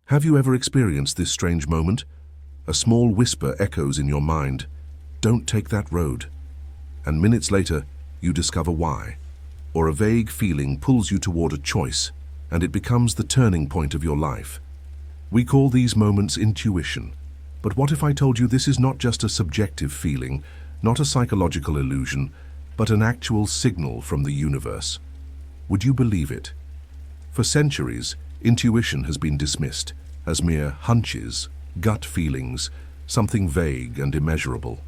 Have you ever experienced this strange moment? A small whisper echoes in your mind, "Don't take that road." And minutes later, you discover why. Or a vague feeling pulls you toward a choice, and it becomes the turning point of your life. We call these moments intuition. But what if I told you this is not just a subjective feeling, not a psychological illusion, but an actual signal from the universe? Would you believe it? For centuries, intuition has been dismissed as mere hunches, gut feelings, something vague and immeasurable.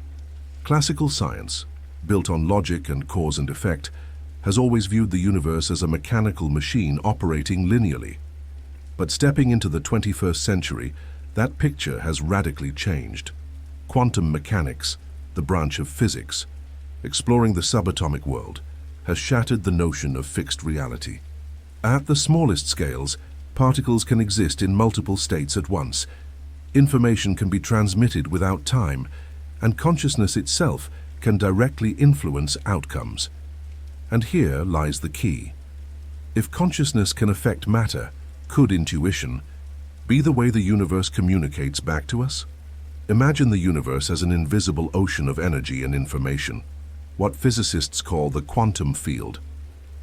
Classical science, built on logic and cause and effect, has always viewed the universe as a mechanical machine operating linearly. But stepping into the 21st century, that picture has radically changed. Quantum mechanics, the branch of physics, exploring the subatomic world, has shattered the notion of fixed reality. At the smallest scales, particles can exist in multiple states at once. Information can be transmitted without time, and consciousness itself can directly influence outcomes. And here lies the key. If consciousness can affect matter, could intuition be the way the universe communicates back to us? Imagine the universe as an invisible ocean of energy and information, what physicists call the quantum field.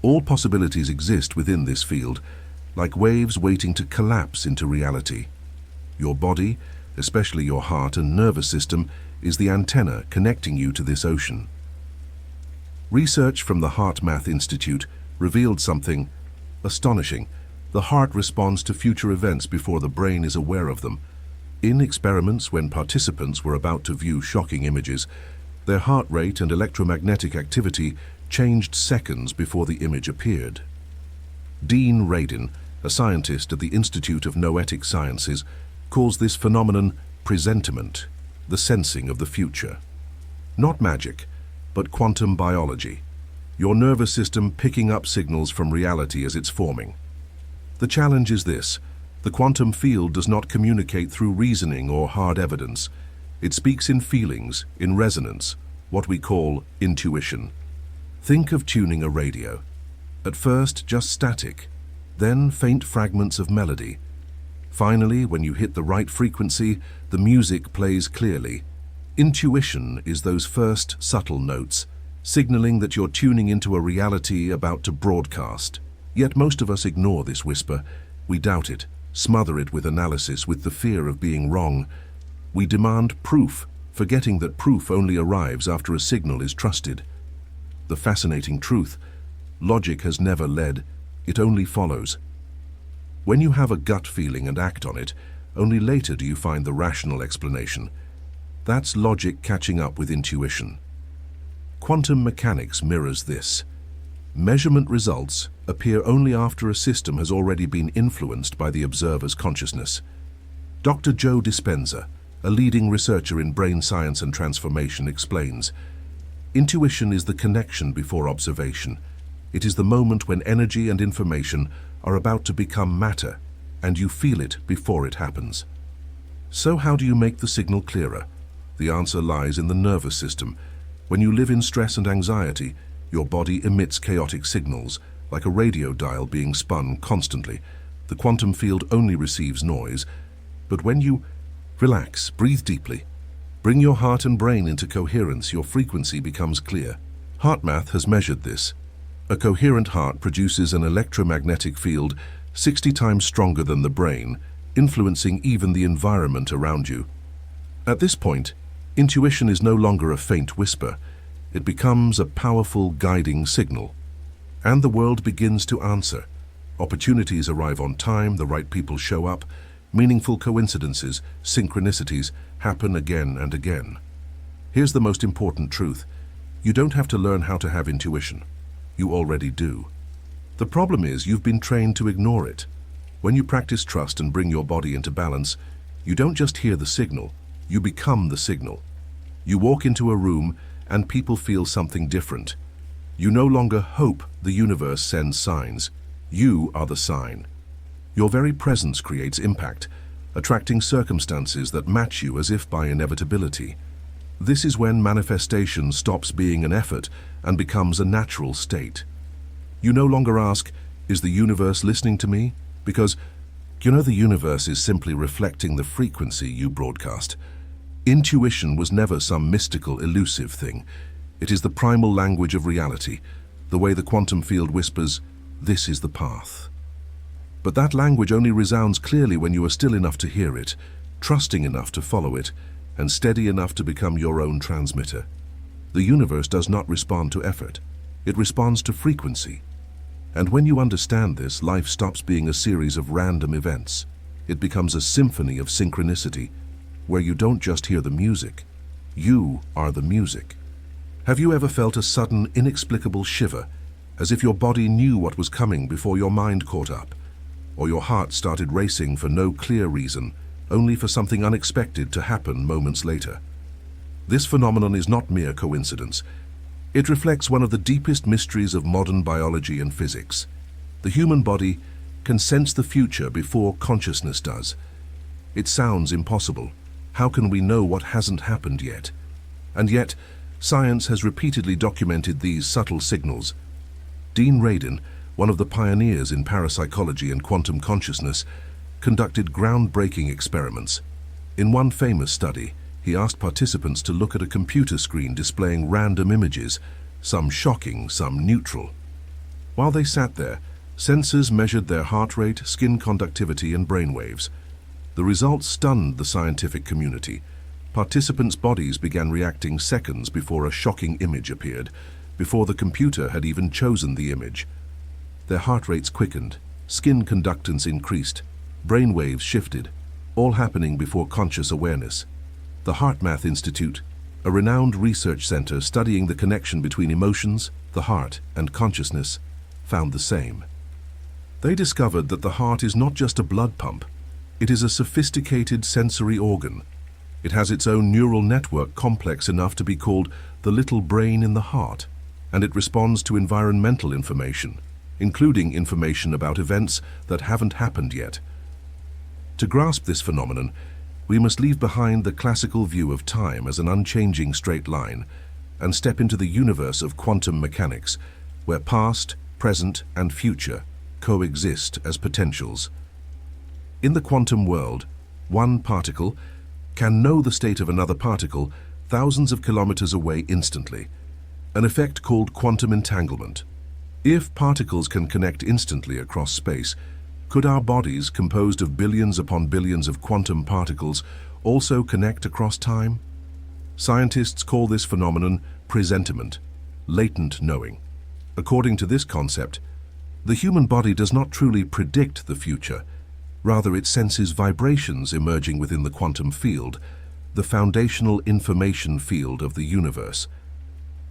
All possibilities exist within this field, like waves waiting to collapse into reality. Your body, especially your heart and nervous system, is the antenna connecting you to this ocean. Research from the HeartMath Institute revealed something astonishing. The heart responds to future events before the brain is aware of them. In experiments when participants were about to view shocking images, their heart rate and electromagnetic activity changed seconds before the image appeared. Dean Radin, a scientist at the Institute of Noetic Sciences, calls this phenomenon presentiment, the sensing of the future. Not magic, but quantum biology, your nervous system picking up signals from reality as it's forming. The challenge is this: the quantum field does not communicate through reasoning or hard evidence. It speaks in feelings, in resonance, what we call intuition. Think of tuning a radio. At first, just static, then faint fragments of melody. Finally, when you hit the right frequency, the music plays clearly. Intuition is those first subtle notes, signaling that you're tuning into a reality about to broadcast. Yet most of us ignore this whisper. We doubt it, smother it with analysis, with the fear of being wrong. We demand proof, forgetting that proof only arrives after a signal is trusted. The fascinating truth: logic has never led, it only follows. When you have a gut feeling and act on it, only later do you find the rational explanation. That's logic catching up with intuition. Quantum mechanics mirrors this. Measurement results appear only after a system has already been influenced by the observer's consciousness. Dr. Joe Dispenza, a leading researcher in brain science and transformation, explains, "Intuition is the connection before observation. It is the moment when energy and information are about to become matter, and you feel it before it happens." So how do you make the signal clearer? The answer lies in the nervous system. When you live in stress and anxiety, your body emits chaotic signals, like a radio dial being spun constantly. The quantum field only receives noise. But when you relax, breathe deeply, bring your heart and brain into coherence, your frequency becomes clear. HeartMath has measured this. A coherent heart produces an electromagnetic field 60 times stronger than the brain, influencing even the environment around you. At this point, intuition is no longer a faint whisper. It becomes a powerful guiding signal. And the world begins to answer. Opportunities arrive on time, the right people show up, meaningful coincidences, synchronicities happen again and again. Here's the most important truth: you don't have to learn how to have intuition. You already do. The problem is you've been trained to ignore it. When you practice trust and bring your body into balance, you don't just hear the signal, you become the signal. You walk into a room and people feel something different. You no longer hope the universe sends signs. You are the sign. Your very presence creates impact, attracting circumstances that match you as if by inevitability. This is when manifestation stops being an effort and becomes a natural state. You no longer ask, "Is the universe listening to me?" Because You know, the universe is simply reflecting the frequency you broadcast. Intuition was never some mystical, elusive thing. It is the primal language of reality, the way the quantum field whispers, "This is the path." But that language only resounds clearly when you are still enough to hear it, trusting enough to follow it, and steady enough to become your own transmitter. The universe does not respond to effort. It responds to frequency. And when you understand this, life stops being a series of random events. It becomes a symphony of synchronicity, where you don't just hear the music. You are the music. Have you ever felt a sudden, inexplicable shiver, as if your body knew what was coming before your mind caught up? Or your heart started racing for no clear reason, only for something unexpected to happen moments later? This phenomenon is not mere coincidence. It reflects one of the deepest mysteries of modern biology and physics. The human body can sense the future before consciousness does. It sounds impossible. How can we know what hasn't happened yet? And yet, science has repeatedly documented these subtle signals. Dean Radin, one of the pioneers in parapsychology and quantum consciousness, conducted groundbreaking experiments. In one famous study, he asked participants to look at a computer screen displaying random images, some shocking, some neutral. While they sat there, sensors measured their heart rate, skin conductivity, and brainwaves. The results stunned the scientific community. Participants' bodies began reacting seconds before a shocking image appeared, before the computer had even chosen the image. Their heart rates quickened, skin conductance increased, brainwaves shifted, all happening before conscious awareness. The HeartMath Institute, a renowned research center studying the connection between emotions, the heart, and consciousness, found the same. They discovered that the heart is not just a blood pump. It is a sophisticated sensory organ. It has its own neural network complex enough to be called the little brain in the heart, and it responds to environmental information, including information about events that haven't happened yet. To grasp this phenomenon, we must leave behind the classical view of time as an unchanging straight line and step into the universe of quantum mechanics, where past, present, and future coexist as potentials. In the quantum world, one particle can know the state of another particle thousands of kilometers away instantly, an effect called quantum entanglement. If particles can connect instantly across space, could our bodies, composed of billions upon billions of quantum particles, also connect across time? Scientists call this phenomenon presentiment, latent knowing. According to this concept, the human body does not truly predict the future. Rather, it senses vibrations emerging within the quantum field, the foundational information field of the universe.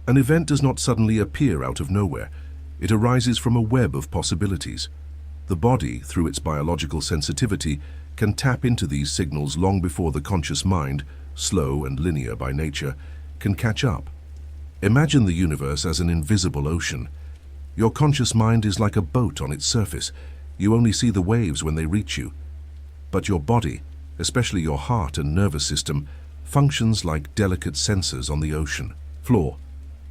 An event does not suddenly appear out of nowhere. It arises from a web of possibilities. The body, through its biological sensitivity, can tap into these signals long before the conscious mind, slow and linear by nature, can catch up. Imagine the universe as an invisible ocean. Your conscious mind is like a boat on its surface. You only see the waves when they reach you. But your body, especially your heart and nervous system, functions like delicate sensors on the ocean floor,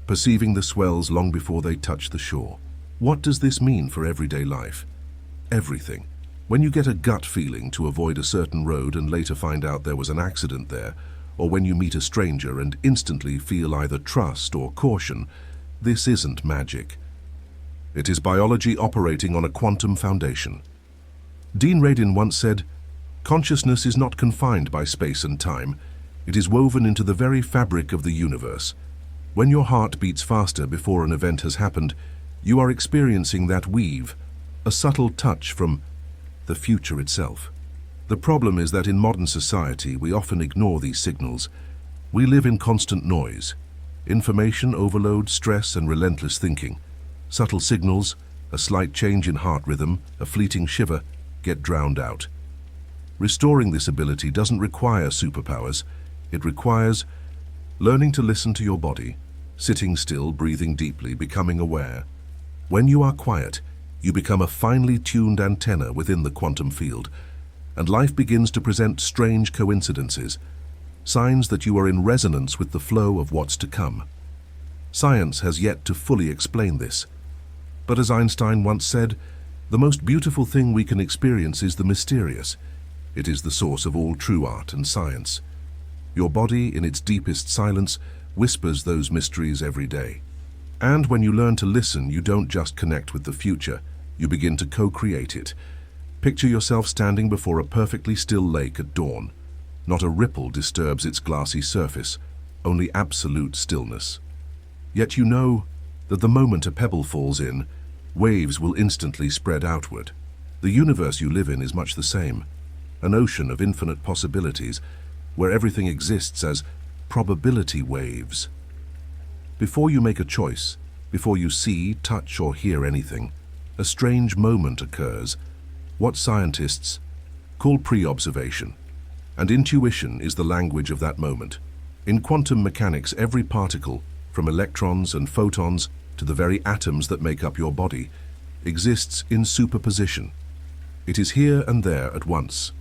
perceiving the swells long before they touch the shore. What does this mean for everyday life? Everything. When you get a gut feeling to avoid a certain road and later find out there was an accident there, or when you meet a stranger and instantly feel either trust or caution, this isn't magic. It is biology operating on a quantum foundation. Dean Radin once said, "Consciousness is not confined by space and time. It is woven into the very fabric of the universe. When your heart beats faster before an event has happened, you are experiencing that weave, a subtle touch from the future itself." The problem is that in modern society, we often ignore these signals. We live in constant noise, information overload, stress, and relentless thinking. Subtle signals, a slight change in heart rhythm, a fleeting shiver, get drowned out. Restoring this ability doesn't require superpowers. It requires learning to listen to your body, sitting still, breathing deeply, becoming aware. When you are quiet, you become a finely tuned antenna within the quantum field, and life begins to present strange coincidences, signs that you are in resonance with the flow of what's to come. Science has yet to fully explain this. But as Einstein once said, The most beautiful thing we can experience is the mysterious. It is the source of all true art and science. Your body, in its deepest silence, whispers those mysteries every day. And when you learn to listen, you don't just connect with the future, you begin to co-create it. Picture yourself standing before a perfectly still lake at dawn. Not a ripple disturbs its glassy surface, only absolute stillness. Yet you know that the moment a pebble falls in, waves will instantly spread outward. The universe you live in is much the same, an ocean of infinite possibilities, where everything exists as probability waves. Before you make a choice, before you see, touch, or hear anything, a strange moment occurs, what scientists call pre-observation. And intuition is the language of that moment. In quantum mechanics, every particle, from electrons and photons to the very atoms that make up your body, exists in superposition. It is here and there at once,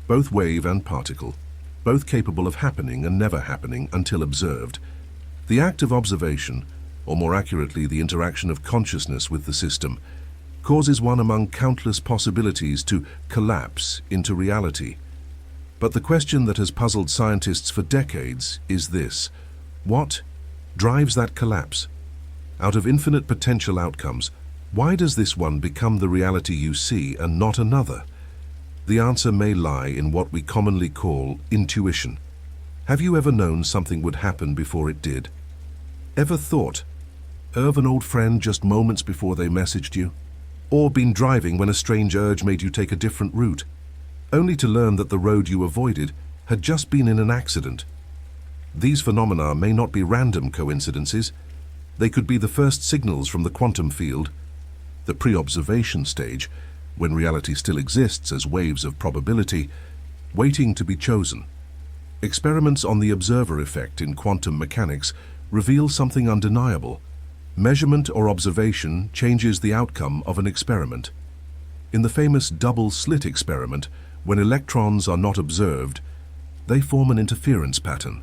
both wave and particle, both capable of happening and never happening until observed. The act of observation, or more accurately the interaction of consciousness with the system, causes one among countless possibilities to collapse into reality. But the question that has puzzled scientists for decades is this: what drives that collapse? Out of infinite potential outcomes, why does this one become the reality you see and not another? The answer may lie in what we commonly call intuition. Have you ever known something would happen before it did? Ever thought of an old friend just moments before they messaged you? Or been driving when a strange urge made you take a different route, only to learn that the road you avoided had just been in an accident? These phenomena may not be random coincidences. They could be the first signals from the quantum field, the pre-observation stage, when reality still exists as waves of probability, waiting to be chosen. Experiments on the observer effect in quantum mechanics reveal something undeniable. Measurement or observation changes the outcome of an experiment. In the famous double-slit experiment, when electrons are not observed, they form an interference pattern,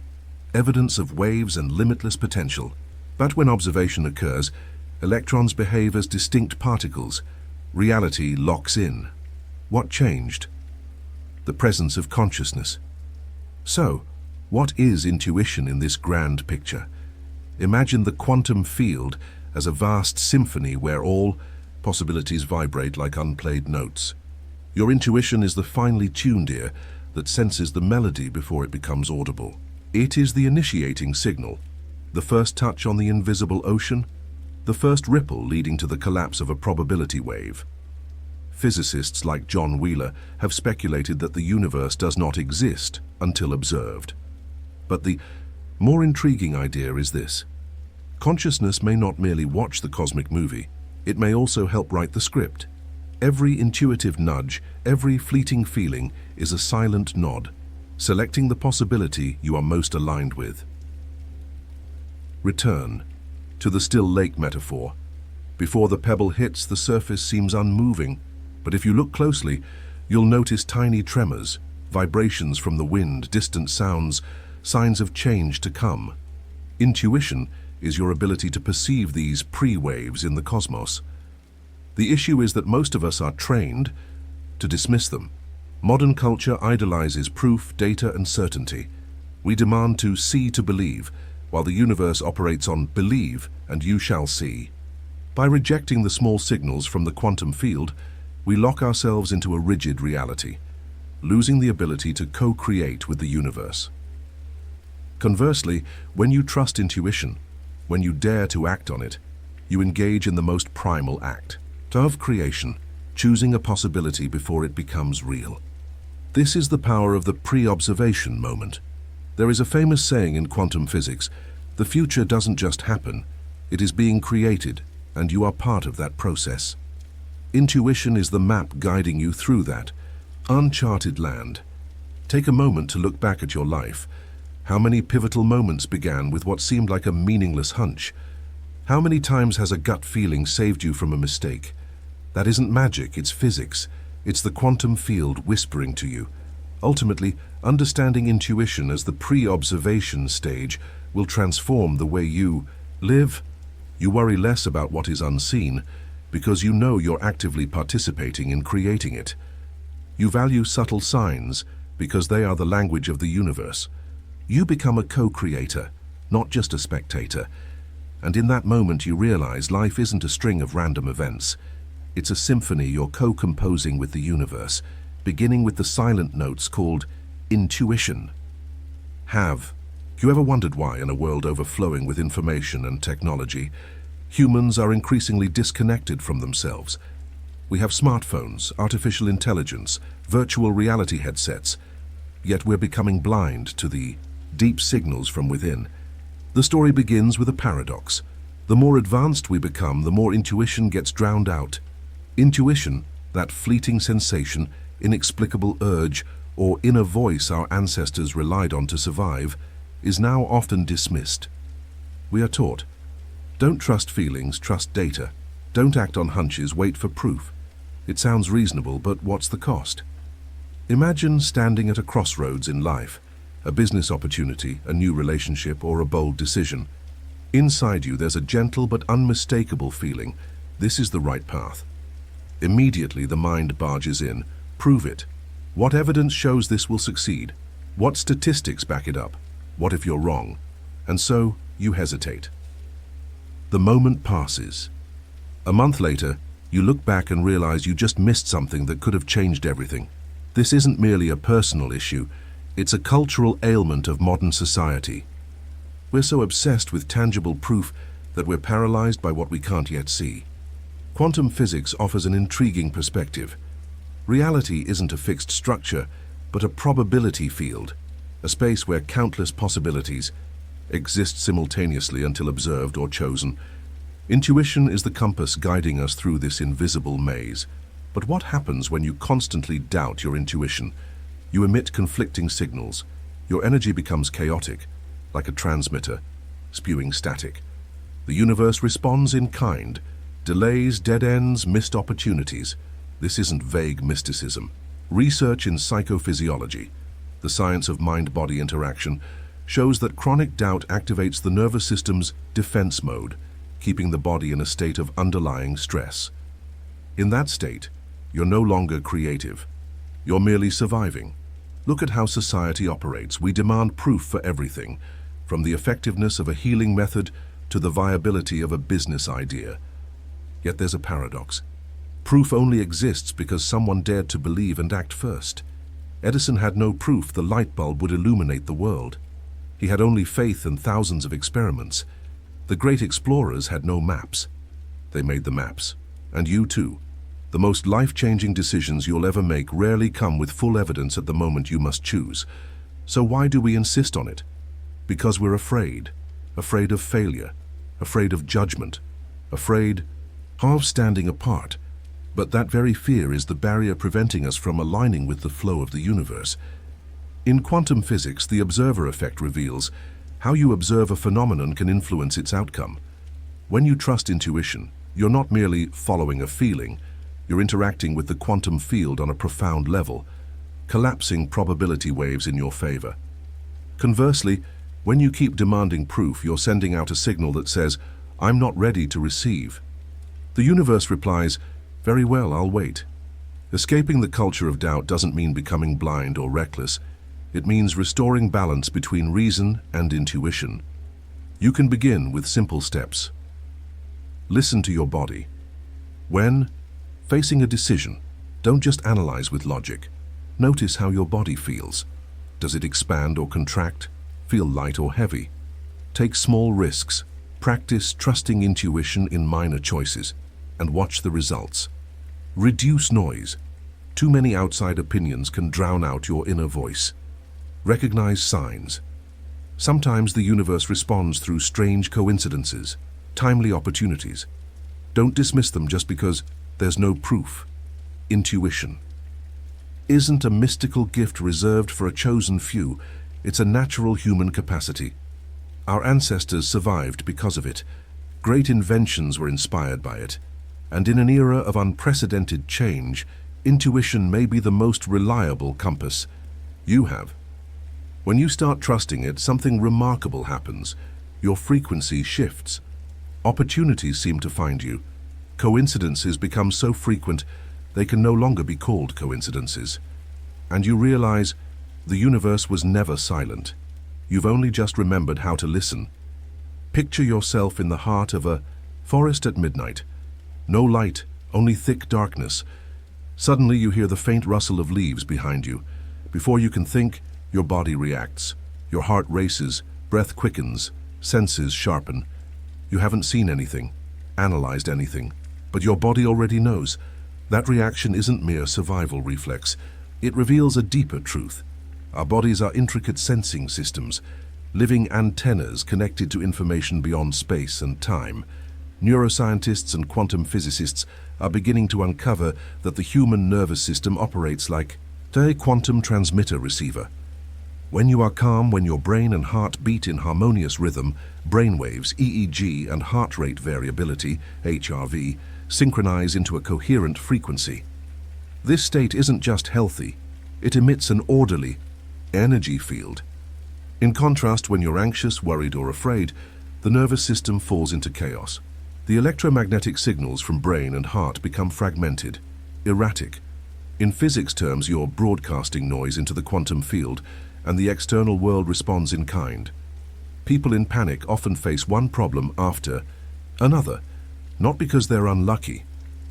evidence of waves and limitless potential. But when observation occurs, electrons behave as distinct particles. Reality locks in. What changed? The presence of consciousness. So, what is intuition in this grand picture? Imagine the quantum field as a vast symphony where all possibilities vibrate like unplayed notes. Your intuition is the finely tuned ear that senses the melody before it becomes audible. It is the initiating signal, the first touch on the invisible ocean, the first ripple leading to the collapse of a probability wave. Physicists like John Wheeler have speculated that the universe does not exist until observed. But the more intriguing idea is this: consciousness may not merely watch the cosmic movie, it may also help write the script. Every intuitive nudge, every fleeting feeling is a silent nod, selecting the possibility you are most aligned with. Return to the still lake metaphor. Before the pebble hits, the surface seems unmoving, but if you look closely, you'll notice tiny tremors, vibrations from the wind, distant sounds, signs of change to come. Intuition is your ability to perceive these pre-waves in the cosmos. The issue is that most of us are trained to dismiss them. Modern culture idolizes proof, data, and certainty. We demand to see to believe, while the universe operates on believe and you shall see. By rejecting the small signals from the quantum field, we lock ourselves into a rigid reality, losing the ability to co-create with the universe. Conversely, when you trust intuition, when you dare to act on it, you engage in the most primal act of creation, choosing a possibility before it becomes real. This is the power of the pre-observation moment. There is a famous saying in quantum physics: the future doesn't just happen, it is being created, and you are part of that process. Intuition is the map guiding you through that uncharted land. Take a moment to look back at your life. How many pivotal moments began with what seemed like a meaningless hunch? How many times has a gut feeling saved you from a mistake? That isn't magic, it's physics. It's the quantum field whispering to you. Ultimately, understanding intuition as the pre-observation stage will transform the way you live. You worry less about what is unseen because you know you're actively participating in creating it. You value subtle signs because they are the language of the universe. You become a co-creator, not just a spectator. And in that moment you realize life isn't a string of random events. It's a symphony you're co-composing with the universe, beginning with the silent notes called intuition. Have you ever wondered why, in a world overflowing with information and technology, humans are increasingly disconnected from themselves? We have smartphones, artificial intelligence, virtual reality headsets, yet we're becoming blind to the deep signals from within. The story begins with a paradox. The more advanced we become, the more intuition gets drowned out. Intuition, that fleeting sensation, inexplicable urge, or inner voice our ancestors relied on to survive, is now often dismissed. We are taught, don't trust feelings, trust data. Don't act on hunches, wait for proof. It sounds reasonable, but what's the cost? Imagine standing at a crossroads in life, a business opportunity, a new relationship, or a bold decision. Inside you, there's a gentle but unmistakable feeling, this is the right path. Immediately, the mind barges in. Prove it. What evidence shows this will succeed? What statistics back it up? What if you're wrong? And so, you hesitate. The moment passes. A month later, you look back and realize you just missed something that could have changed everything. This isn't merely a personal issue, it's a cultural ailment of modern society. We're so obsessed with tangible proof that we're paralyzed by what we can't yet see. Quantum physics offers an intriguing perspective. Reality isn't a fixed structure, but a probability field, a space where countless possibilities exist simultaneously until observed or chosen. Intuition is the compass guiding us through this invisible maze. But what happens when you constantly doubt your intuition? You emit conflicting signals. Your energy becomes chaotic, like a transmitter, spewing static. The universe responds in kind. Delays, dead ends, missed opportunities. This isn't vague mysticism. Research in psychophysiology, the science of mind-body interaction, shows that chronic doubt activates the nervous system's defense mode, keeping the body in a state of underlying stress. In that state, you're no longer creative. You're merely surviving. Look at how society operates. We demand proof for everything, from the effectiveness of a healing method to the viability of a business idea. Yet there's a paradox. Proof only exists because someone dared to believe and act first. Edison had no proof the light bulb would illuminate the world. He had only faith and thousands of experiments. The great explorers had no maps. They made the maps. And you too. The most life-changing decisions you'll ever make rarely come with full evidence at the moment you must choose. So why do we insist on it? Because we're afraid. Afraid of failure. Afraid of judgment. Afraid of standing apart. But that very fear is the barrier preventing us from aligning with the flow of the universe. In quantum physics, the observer effect reveals how you observe a phenomenon can influence its outcome. When you trust intuition, you're not merely following a feeling, you're interacting with the quantum field on a profound level, collapsing probability waves in your favor. Conversely, when you keep demanding proof, you're sending out a signal that says, "I'm not ready to receive." The universe replies, "Very well, I'll wait." Escaping the culture of doubt doesn't mean becoming blind or reckless. It means restoring balance between reason and intuition. You can begin with simple steps. Listen to your body. When facing a decision, don't just analyze with logic. Notice how your body feels. Does it expand or contract? Feel light or heavy? Take small risks. Practice trusting intuition in minor choices and watch the results. Reduce noise. Too many outside opinions can drown out your inner voice. Recognize signs. Sometimes the universe responds through strange coincidences, timely opportunities. Don't dismiss them just because there's no proof. Intuition isn't a mystical gift reserved for a chosen few. It's a natural human capacity. Our ancestors survived because of it. Great inventions were inspired by it. And in an era of unprecedented change, intuition may be the most reliable compass you have. When you start trusting it, something remarkable happens. Your frequency shifts. Opportunities seem to find you. Coincidences become so frequent they can no longer be called coincidences. And you realize the universe was never silent. You've only just remembered how to listen. Picture yourself in the heart of a forest at midnight. No light, only thick darkness. Suddenly you hear the faint rustle of leaves behind you. Before you can think, your body reacts. Your heart races, breath quickens, senses sharpen. You haven't seen anything, analyzed anything, but your body already knows. That reaction isn't mere survival reflex. It reveals a deeper truth. Our bodies are intricate sensing systems, living antennas connected to information beyond space and time. Neuroscientists and quantum physicists are beginning to uncover that the human nervous system operates like a quantum transmitter-receiver. When you are calm, when your brain and heart beat in harmonious rhythm, brainwaves, EEG, and heart rate variability, HRV, synchronize into a coherent frequency. This state isn't just healthy, it emits an orderly energy field. In contrast, when you're anxious, worried, or afraid, the nervous system falls into chaos. The electromagnetic signals from brain and heart become fragmented, erratic. In physics terms, you're broadcasting noise into the quantum field, and the external world responds in kind. People in panic often face one problem after another, not because they're unlucky,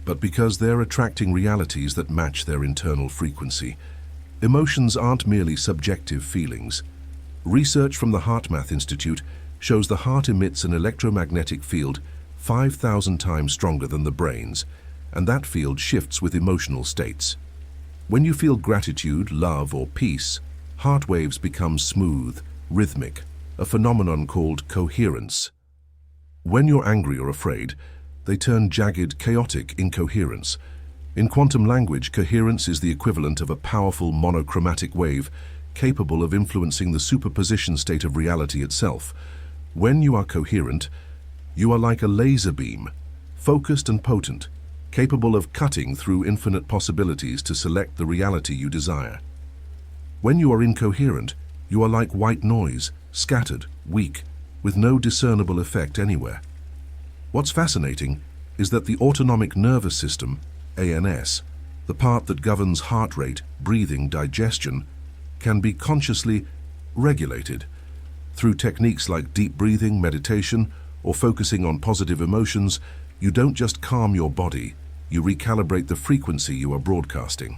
but because they're attracting realities that match their internal frequency. Emotions aren't merely subjective feelings. Research from the HeartMath Institute shows the heart emits an electromagnetic field 5,000 times stronger than the brain's, and that field shifts with emotional states. When you feel gratitude, love, or peace, heart waves become smooth, rhythmic, a phenomenon called coherence. When you're angry or afraid, they turn jagged, chaotic incoherence. In quantum language, coherence is the equivalent of a powerful monochromatic wave capable of influencing the superposition state of reality itself. When you are coherent, you are like a laser beam, focused and potent, capable of cutting through infinite possibilities to select the reality you desire. When you are incoherent, you are like white noise, scattered, weak, with no discernible effect anywhere. What's fascinating is that the autonomic nervous system, ANS, the part that governs heart rate, breathing, digestion, can be consciously regulated. Through techniques like deep breathing, meditation, or focusing on positive emotions, you don't just calm your body, you recalibrate the frequency you are broadcasting.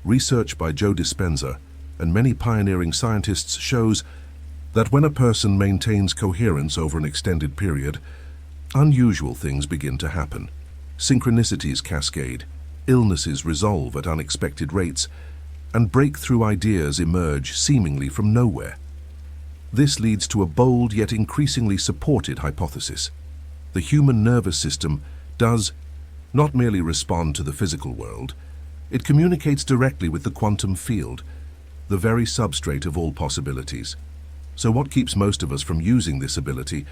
Research by Joe Dispenza and many pioneering scientists shows that when a person maintains coherence over an extended period, unusual things begin to happen. Synchronicities cascade, illnesses resolve at unexpected rates, and breakthrough ideas emerge seemingly from nowhere. This leads to a bold yet increasingly supported hypothesis. The human nervous system does not merely respond to the physical world, it communicates directly with the quantum field, the very substrate of all possibilities. So what keeps most of us from using this ability?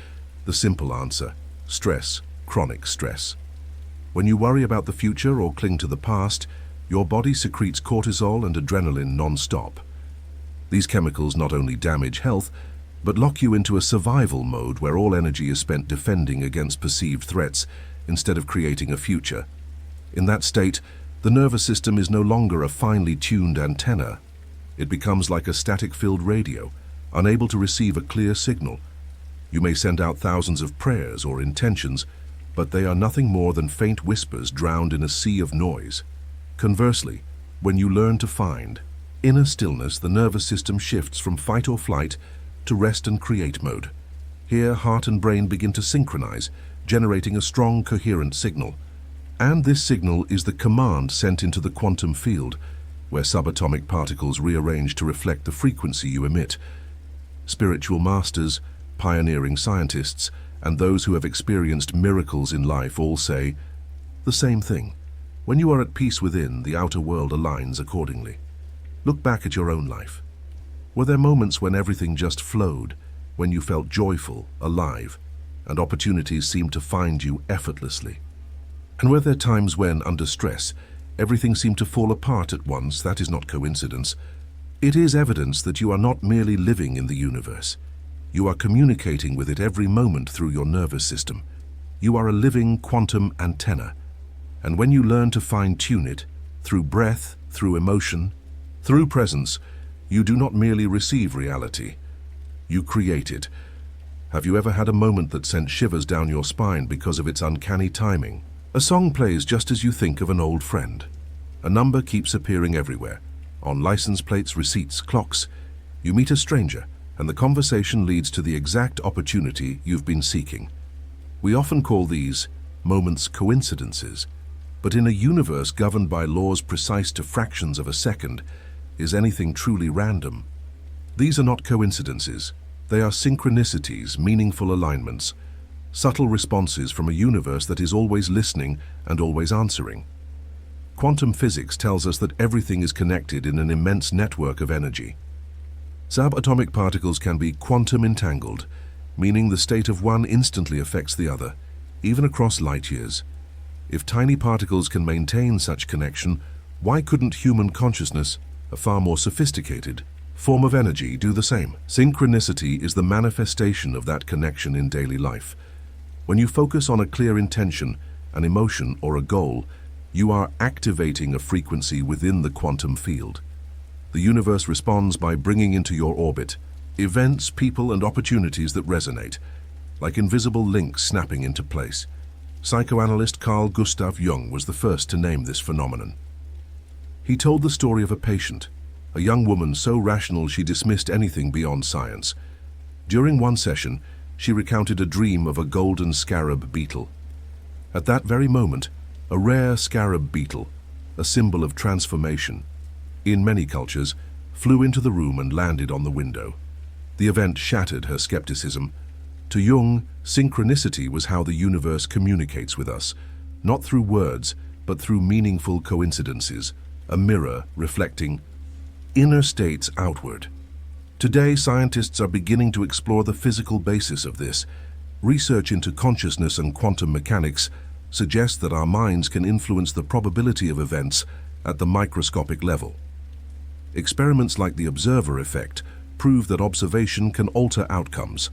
The simple answer: stress, chronic stress. When you worry about the future or cling to the past, your body secretes cortisol and adrenaline non-stop. These chemicals not only damage health, but lock you into a survival mode where all energy is spent defending against perceived threats instead of creating a future. In that state, the nervous system is no longer a finely tuned antenna. It becomes like a static-filled radio, unable to receive a clear signal. You may send out thousands of prayers or intentions, but they are nothing more than faint whispers drowned in a sea of noise. Conversely, when you learn to find inner stillness, the nervous system shifts from fight or flight to rest and create mode. Here, heart and brain begin to synchronize, generating a strong, coherent signal. And this signal is the command sent into the quantum field, where subatomic particles rearrange to reflect the frequency you emit. Spiritual masters, pioneering scientists, and those who have experienced miracles in life all say the same thing. When you are at peace within, the outer world aligns accordingly. Look back at your own life. Were there moments when everything just flowed, when you felt joyful, alive, and opportunities seemed to find you effortlessly? And were there times when, under stress, everything seemed to fall apart at once? That is not coincidence. It is evidence that you are not merely living in the universe. You are communicating with it every moment through your nervous system. You are a living quantum antenna, and when you learn to fine-tune it, through breath, through emotion, through presence, you do not merely receive reality, you create it. Have you ever had a moment that sent shivers down your spine because of its uncanny timing? A song plays just as you think of an old friend. A number keeps appearing everywhere. On license plates, receipts, clocks. You meet a stranger, and the conversation leads to the exact opportunity you've been seeking. We often call these moments coincidences, but in a universe governed by laws precise to fractions of a second, is anything truly random? These are not coincidences. They are synchronicities, meaningful alignments, subtle responses from a universe that is always listening and always answering. Quantum physics tells us that everything is connected in an immense network of energy. Subatomic particles can be quantum entangled, meaning the state of one instantly affects the other, even across light years. If tiny particles can maintain such connection, why couldn't human consciousness, a far more sophisticated form of energy, do the same? Synchronicity is the manifestation of that connection in daily life. When you focus on a clear intention, an emotion, or a goal, you are activating a frequency within the quantum field. The universe responds by bringing into your orbit events, people, and opportunities that resonate, like invisible links snapping into place. Psychoanalyst Carl Gustav Jung was the first to name this phenomenon. He told the story of a patient, a young woman so rational she dismissed anything beyond science. During one session, she recounted a dream of a golden scarab beetle. At that very moment, a rare scarab beetle, a symbol of transformation, in many cultures, flew into the room and landed on the window. The event shattered her skepticism. To Jung, synchronicity was how the universe communicates with us, not through words, but through meaningful coincidences, a mirror reflecting inner states outward. Today, scientists are beginning to explore the physical basis of this. Research into consciousness and quantum mechanics suggests that our minds can influence the probability of events at the microscopic level. Experiments like the observer effect prove that observation can alter outcomes.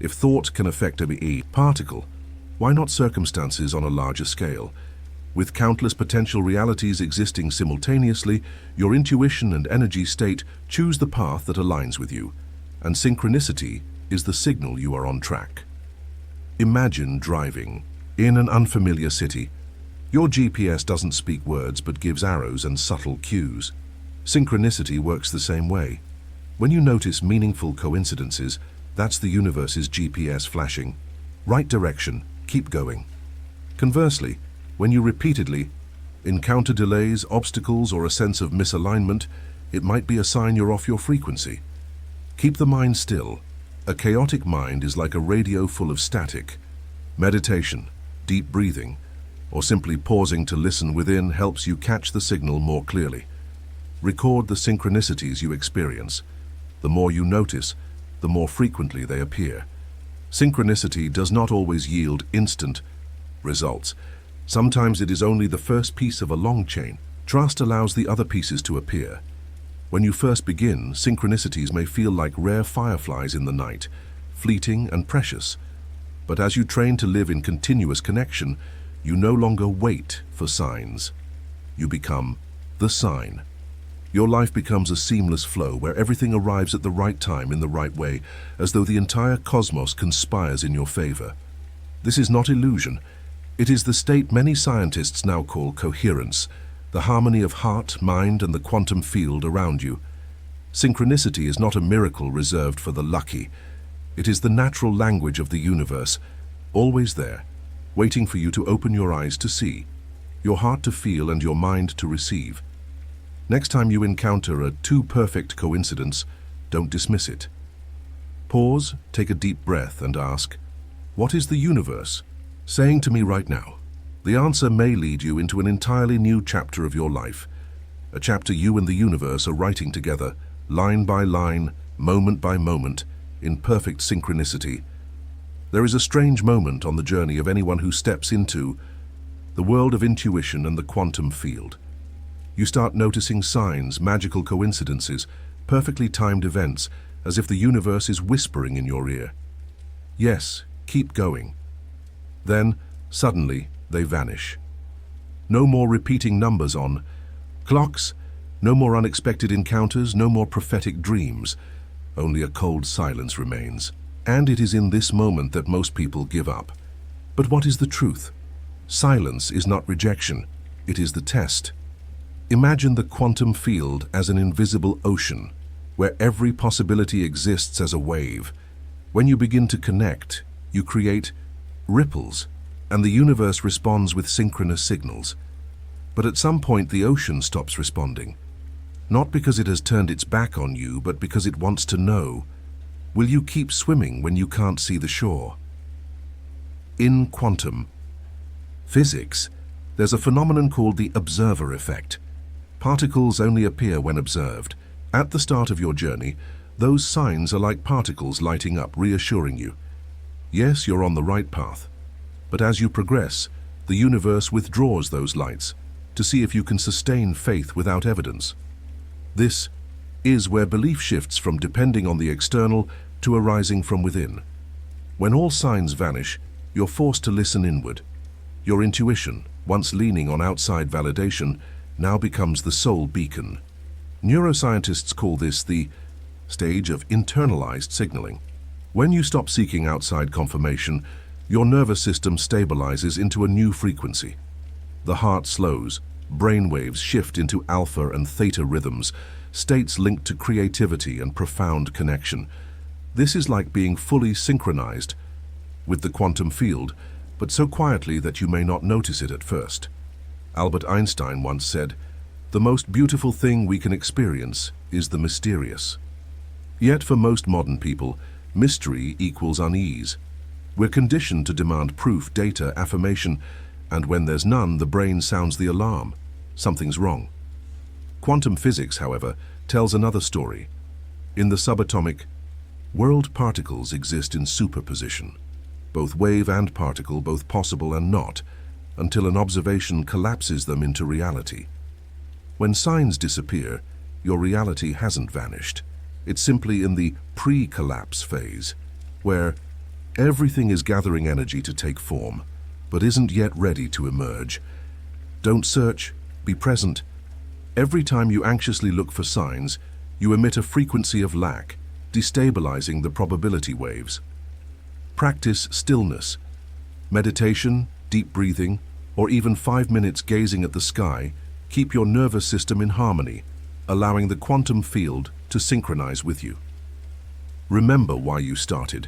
If thought can affect a particle, why not circumstances on a larger scale? With countless potential realities existing simultaneously, your intuition and energy state choose the path that aligns with you, and synchronicity is the signal you are on track. Imagine driving in an unfamiliar city. Your GPS doesn't speak words but gives arrows and subtle cues. Synchronicity works the same way. When you notice meaningful coincidences, that's the universe's GPS flashing. Right direction, keep going. Conversely, when you repeatedly encounter delays, obstacles, or a sense of misalignment, it might be a sign you're off your frequency. Keep the mind still. A chaotic mind is like a radio full of static. Meditation, deep breathing, or simply pausing to listen within helps you catch the signal more clearly. Record the synchronicities you experience. The more you notice, the more frequently they appear. Synchronicity does not always yield instant results. Sometimes it is only the first piece of a long chain. Trust allows the other pieces to appear. When you first begin, synchronicities may feel like rare fireflies in the night, fleeting and precious. But as you train to live in continuous connection, you no longer wait for signs. You become the sign. Your life becomes a seamless flow where everything arrives at the right time in the right way, as though the entire cosmos conspires in your favor. This is not illusion. It is the state many scientists now call coherence, the harmony of heart, mind, and the quantum field around you. Synchronicity is not a miracle reserved for the lucky. It is the natural language of the universe, always there, waiting for you to open your eyes to see, your heart to feel, and your mind to receive. Next time you encounter a too-perfect coincidence, don't dismiss it. Pause, take a deep breath, and ask, what is the universe saying to me right now? The answer may lead you into an entirely new chapter of your life, a chapter you and the universe are writing together, line by line, moment by moment, in perfect synchronicity. There is a strange moment on the journey of anyone who steps into the world of intuition and the quantum field. You start noticing signs, magical coincidences, perfectly timed events, as if the universe is whispering in your ear. Yes, keep going. Then, Suddenly, they vanish. No more repeating numbers on clocks, no more unexpected encounters, no more prophetic dreams. Only a cold silence remains. And it is in this moment that most people give up. But what is the truth? Silence is not rejection, it is the test. Imagine the quantum field as an invisible ocean, where every possibility exists as a wave. When you begin to connect, you create ripples, and the universe responds with synchronous signals. But at some point the ocean stops responding. Not because it has turned its back on you, but because it wants to know. Will you keep swimming when you can't see the shore? In quantum physics, there's a phenomenon called the observer effect. Particles only appear when observed. At the start of your journey, those signs are like particles lighting up, reassuring you. Yes, you're on the right path. But as you progress, the universe withdraws those lights to see if you can sustain faith without evidence. This is where belief shifts from depending on the external to arising from within. When all signs vanish, you're forced to listen inward. Your intuition, once leaning on outside validation, now becomes the sole beacon. Neuroscientists call this the stage of internalized signaling. When you stop seeking outside confirmation, your nervous system stabilizes into a new frequency. The heart slows, brainwaves shift into alpha and theta rhythms, states linked to creativity and profound connection. This is like being fully synchronized with the quantum field, but so quietly that you may not notice it at first. Albert Einstein once said, "The most beautiful thing we can experience is the mysterious." Yet for most modern people, mystery equals unease. We're conditioned to demand proof, data, affirmation, and when there's none, the brain sounds the alarm. Something's wrong. Quantum physics, however, tells another story. In the subatomic world, particles exist in superposition, both wave and particle, both possible and not, until an observation collapses them into reality. When signs disappear, your reality hasn't vanished. It's simply in the pre-collapse phase, where everything is gathering energy to take form, but isn't yet ready to emerge. Don't search, be present. Every time you anxiously look for signs, you emit a frequency of lack, destabilizing the probability waves. Practice stillness. Meditation, deep breathing, or even 5 minutes gazing at the sky keep your nervous system in harmony, allowing the quantum field to synchronize with you. Remember why you started.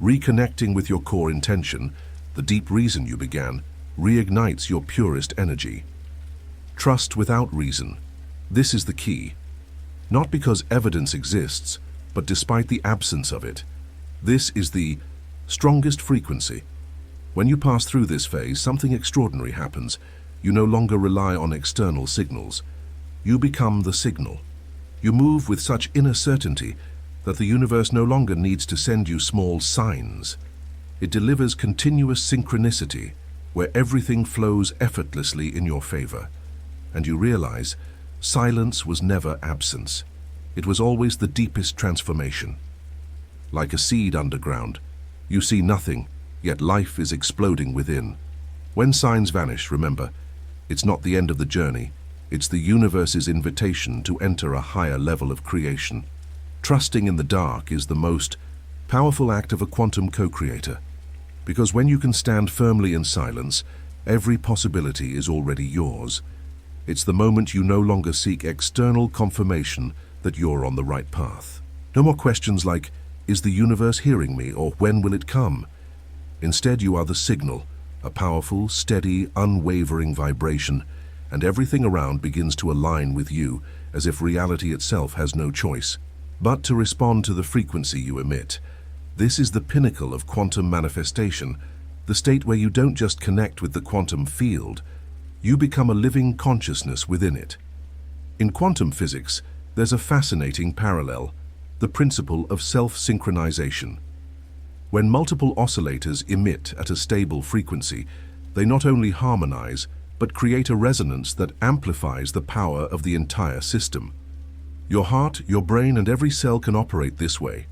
Reconnecting with your core intention, the deep reason you began, reignites your purest energy. Trust without reason. This is the key. Not because evidence exists, but despite the absence of it. This is the strongest frequency. When you pass through this phase, something extraordinary happens. You no longer rely on external signals. You become the signal. You move with such inner certainty that the universe no longer needs to send you small signs. It delivers continuous synchronicity, where everything flows effortlessly in your favor. And you realize silence was never absence. It was always the deepest transformation. Like a seed underground, you see nothing, yet life is exploding within. When signs vanish, remember, it's not the end of the journey. It's the universe's invitation to enter a higher level of creation. Trusting in the dark is the most powerful act of a quantum co-creator. Because when you can stand firmly in silence, every possibility is already yours. It's the moment you no longer seek external confirmation that you're on the right path. No more questions like, is the universe hearing me, or when will it come? Instead, you are the signal, a powerful, steady, unwavering vibration, and everything around begins to align with you, as if reality itself has no choice but to respond to the frequency you emit. This is the pinnacle of quantum manifestation, the state where you don't just connect with the quantum field, you become a living consciousness within it. In quantum physics, there's a fascinating parallel, the principle of self-synchronization. When multiple oscillators emit at a stable frequency, they not only harmonize, but create a resonance that amplifies the power of the entire system. Your heart, your brain, and every cell can operate this way.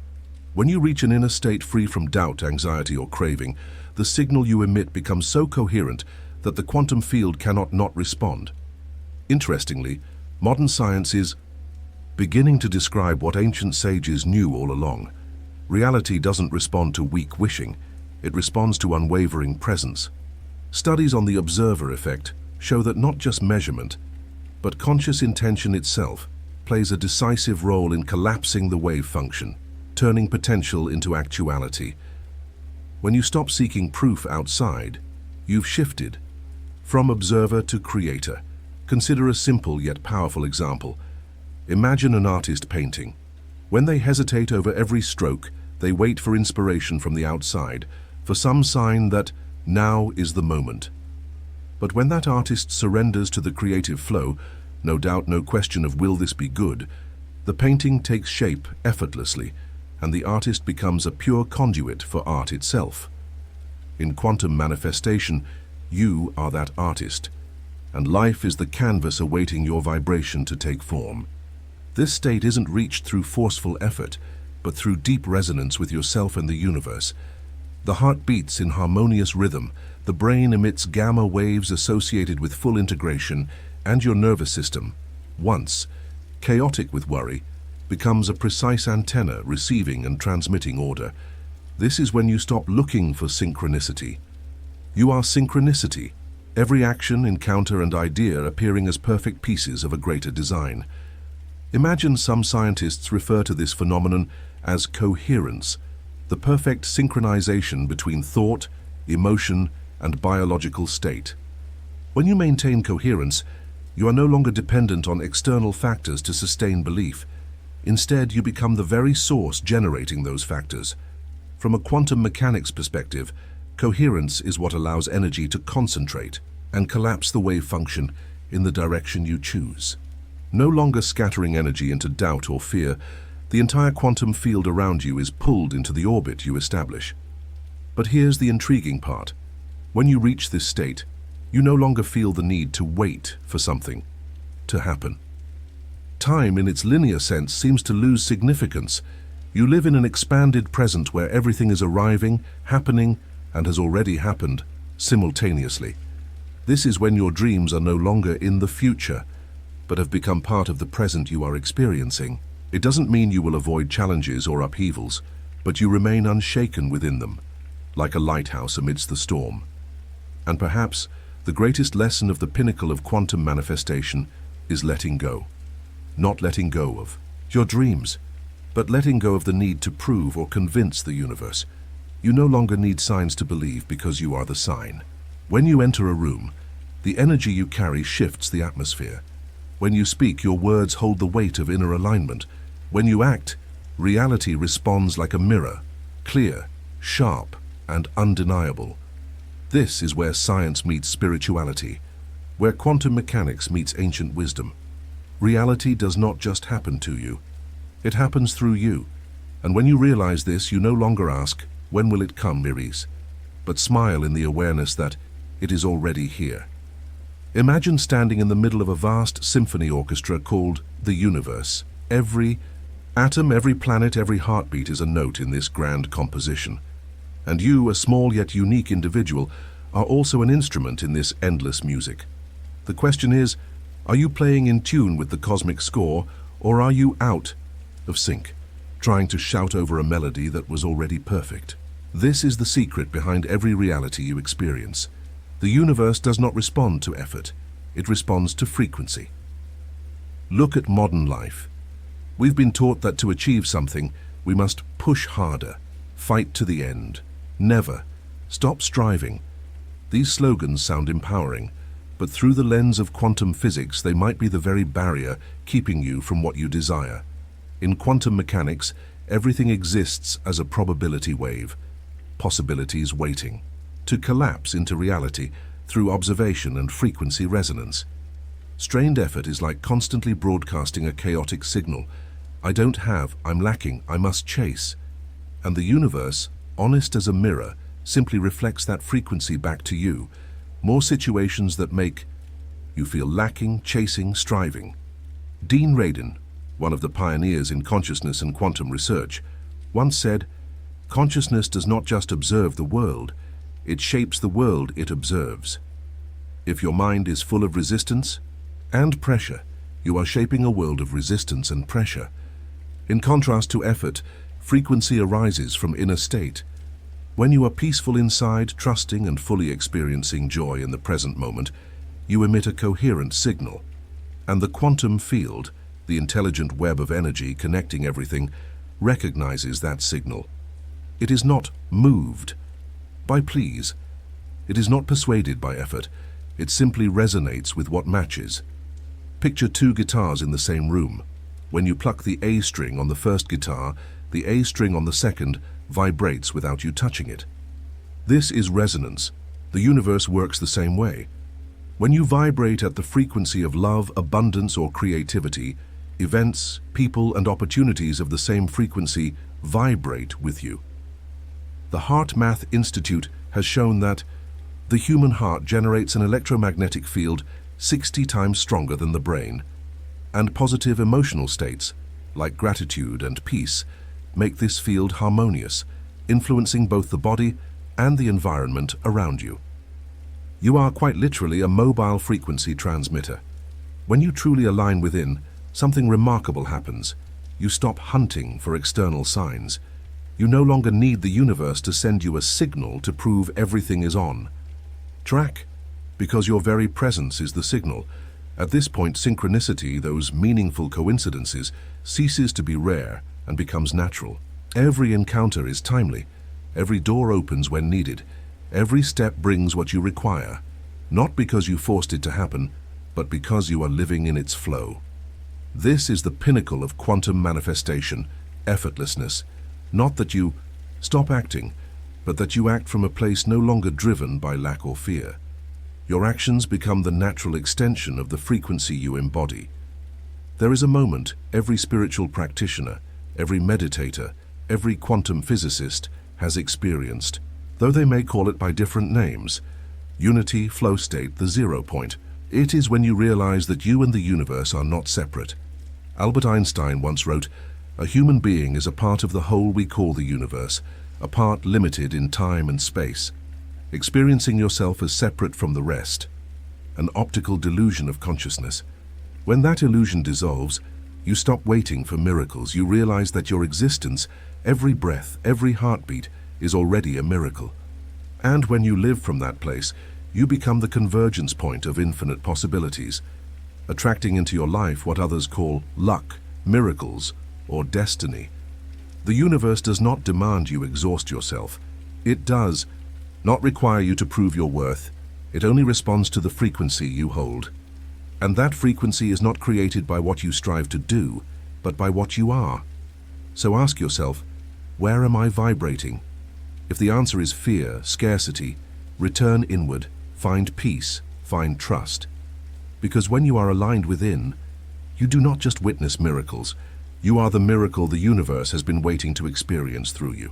When you reach an inner state free from doubt, anxiety, or craving, the signal you emit becomes so coherent that the quantum field cannot not respond. Interestingly, modern science is beginning to describe what ancient sages knew all along. Reality doesn't respond to weak wishing, it responds to unwavering presence. Studies on the observer effect show that not just measurement, but conscious intention itself plays a decisive role in collapsing the wave function, turning potential into actuality. When you stop seeking proof outside, you've shifted from observer to creator. Consider a simple yet powerful example. Imagine an artist painting. When they hesitate over every stroke, they wait for inspiration from the outside, for some sign that now is the moment. But when that artist surrenders to the creative flow, no doubt, no question of will this be good, the painting takes shape effortlessly, and the artist becomes a pure conduit for art itself. In quantum manifestation, you are that artist, and life is the canvas awaiting your vibration to take form. This state isn't reached through forceful effort, but through deep resonance with yourself and the universe. The heart beats in harmonious rhythm, the brain emits gamma waves associated with full integration, and your nervous system, once chaotic with worry, becomes a precise antenna receiving and transmitting order. This is when you stop looking for synchronicity. You are synchronicity, every action, encounter, and idea appearing as perfect pieces of a greater design. Imagine some scientists refer to this phenomenon as coherence, the perfect synchronization between thought, emotion, and biological state. When you maintain coherence, you are no longer dependent on external factors to sustain belief. Instead, you become the very source generating those factors. From a quantum mechanics perspective, coherence is what allows energy to concentrate and collapse the wave function in the direction you choose. No longer scattering energy into doubt or fear, the entire quantum field around you is pulled into the orbit you establish. But here's the intriguing part. When you reach this state, you no longer feel the need to wait for something to happen. Time, in its linear sense, seems to lose significance. You live in an expanded present where everything is arriving, happening, and has already happened simultaneously. This is when your dreams are no longer in the future, but have become part of the present you are experiencing. It doesn't mean you will avoid challenges or upheavals, but you remain unshaken within them, like a lighthouse amidst the storm. And perhaps the greatest lesson of the pinnacle of quantum manifestation is letting go. Not letting go of your dreams, but letting go of the need to prove or convince the universe. You no longer need signs to believe because you are the sign. When you enter a room, the energy you carry shifts the atmosphere. When you speak, your words hold the weight of inner alignment. When you act, reality responds like a mirror, clear, sharp, and undeniable. This is where science meets spirituality, where quantum mechanics meets ancient wisdom. Reality does not just happen to you. It happens through you. And when you realize this, you no longer ask, "When will it come, Miris?" but smile in the awareness that it is already here. Imagine standing in the middle of a vast symphony orchestra called the universe. Every atom, every planet, every heartbeat is a note in this grand composition. And you, a small yet unique individual, are also an instrument in this endless music. The question is, are you playing in tune with the cosmic score, or are you out of sync, trying to shout over a melody that was already perfect? This is the secret behind every reality you experience. The universe does not respond to effort, it responds to frequency. Look at modern life. We've been taught that to achieve something, we must push harder, fight to the end, never stop striving. These slogans sound empowering, but through the lens of quantum physics, they might be the very barrier keeping you from what you desire. In quantum mechanics, everything exists as a probability wave, possibilities waiting to collapse into reality through observation and frequency resonance. Strained effort is like constantly broadcasting a chaotic signal. I don't have, I'm lacking, I must chase. And the universe, honest as a mirror, simply reflects that frequency back to you. More situations that make you feel lacking, chasing, striving. Dean Radin, one of the pioneers in consciousness and quantum research, once said, "Consciousness does not just observe the world, it shapes the world it observes. If your mind is full of resistance and pressure, you are shaping a world of resistance and pressure. In contrast to effort, frequency arises from inner state. When you are peaceful inside, trusting and fully experiencing joy in the present moment, you emit a coherent signal. And the quantum field, the intelligent web of energy connecting everything, recognizes that signal. It is not moved by please. It is not persuaded by effort. It simply resonates with what matches. Picture two guitars in the same room. When you pluck the A string on the first guitar, the A string on the second vibrates without you touching it. This is resonance. The universe works the same way. When you vibrate at the frequency of love, abundance, or creativity, events, people, and opportunities of the same frequency vibrate with you. The Heart Math Institute has shown that the human heart generates an electromagnetic field 60 times stronger than the brain, and positive emotional states, like gratitude and peace, make this field harmonious, influencing both the body and the environment around you. You are quite literally a mobile frequency transmitter. When you truly align within, something remarkable happens. You stop hunting for external signs. You no longer need the universe to send you a signal to prove everything is on track, because your very presence is the signal. At this point, synchronicity, those meaningful coincidences, ceases to be rare and becomes natural. Every encounter is timely. Every door opens when needed. Every step brings what you require, not because you forced it to happen, but because you are living in its flow. This is the pinnacle of quantum manifestation, effortlessness. Not that you stop acting, but that you act from a place no longer driven by lack or fear. Your actions become the natural extension of the frequency you embody. There is a moment every spiritual practitioner, every meditator, every quantum physicist has experienced, though they may call it by different names. Unity, flow state, the 0 point. It is when you realize that you and the universe are not separate. Albert Einstein once wrote, "A human being is a part of the whole we call the universe, a part limited in time and space." Experiencing yourself as separate from the rest, an optical delusion of consciousness. When that illusion dissolves, you stop waiting for miracles. You realize that your existence, every breath, every heartbeat, is already a miracle. And when you live from that place, you become the convergence point of infinite possibilities, attracting into your life what others call luck, miracles, or destiny. The universe does not demand you exhaust yourself. It does not require you to prove your worth. It only responds to the frequency you hold. And that frequency is not created by what you strive to do, but by what you are. So ask yourself, where am I vibrating? If the answer is fear, scarcity, return inward, find peace, find trust. Because when you are aligned within, you do not just witness miracles, you are the miracle the universe has been waiting to experience through you.